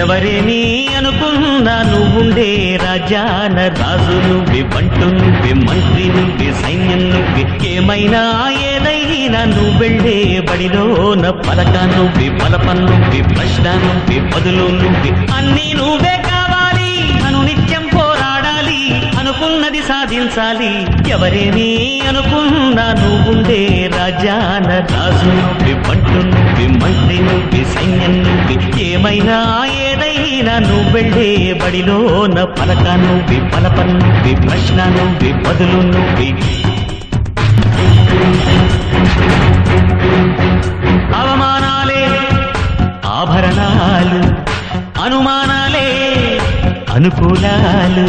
ఎవరేని అనుకున్నా నువ్వుండే రాజాన రాజు నువ్వే, బంటు నువ్వే, మంత్రి నువ్వే, సైన్యం నువ్వే, ఏమైనా ఏదైనా నువ్వెళ్ళే బడిలోన పలక నువ్వే, పలపం నువ్వే, ప్రశ్న నువ్వే, బదులు నువ్వే, అన్నీ నువ్వే కావాలి. నిత్యం పోరాడాలి, అనుకున్నది సాధించాలి. ఎవరేని అనుకున్నా నువ్వుండే రాజాన రాజు నువ్వే, బంటు నువ్వే, మంత్రి నువ్వే, సైన్యం నువ్వే, ఏమైనా ఏదైనా నువ్వెళ్ళే బడిలోన పలక నువ్వే, పలపం నువ్వే, ప్రశ్న నువ్వే, బదులు నువ్వే. అవమానాలే ఆభరణాలు, అనుమానాలే అనుకూలాలు,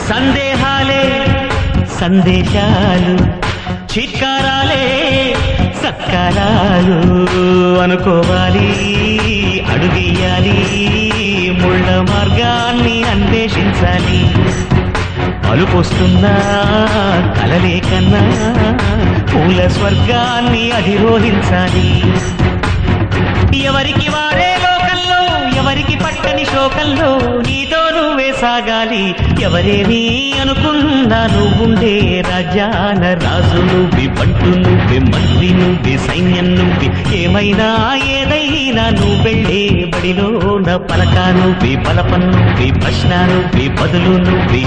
సందేహాలే సందేశాలు, చిత్కారాలే సత్కారాలు. అనుకోవాలి, అడుగేయాలి, ముళ్ళ మార్గాన్ని అన్వేషించాలి. అలుపొస్తున్నా కలలే కన్నా పూల స్వర్గాన్ని అధిరోహించాలి. ఎవరికి వాడే లోకంలో, ఎవరికి పట్టని శోకంలో నీతో నువ్వే సాగాలి. ఎవరేని అనుకున్నా నువ్వుండే రాజాన రాజు నువ్వే, బంటు నువ్వే, మంత్రి నువ్వే, సైన్యం నువ్వే, ఏమైనా ఏదైనా నువ్వెళ్ళే బడిలోన పలక నువ్వే, పలపం నువ్వే, ప్రశ్న నువ్వే, బదులు నువ్వే.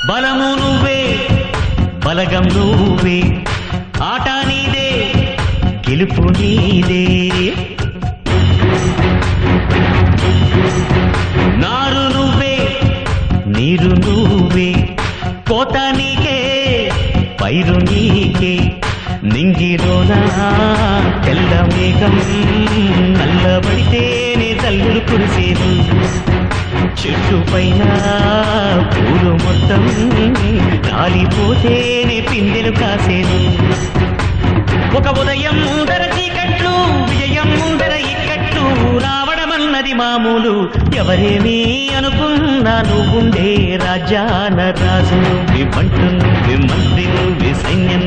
బలము నువ్వే, బలగం నువ్వే, ఆట నీదే, గెలుపు నీదే. నారు నువ్వే, నీరు నువ్వే, కోత నీకే, పైరు నీకే. నింగిలోనా తెల్ల మేఘం నల్లబడితేనే తల్లులు కురిసేదు. చెట్టు పైన పూలు మొత్తం కాలిపోతేనే పిందెలు కాసేను. ఒక ఉదయం ముందర చీకట్లు, విజయం ముందర ఇక్కట్లు, రావడమన్నది మామూలు. ఎవరేమి అనుకున్నా నువ్వుండే రాజాన రాజు నువ్వే, బంటు నువ్వే, మంత్రి నువ్వే, సైన్యం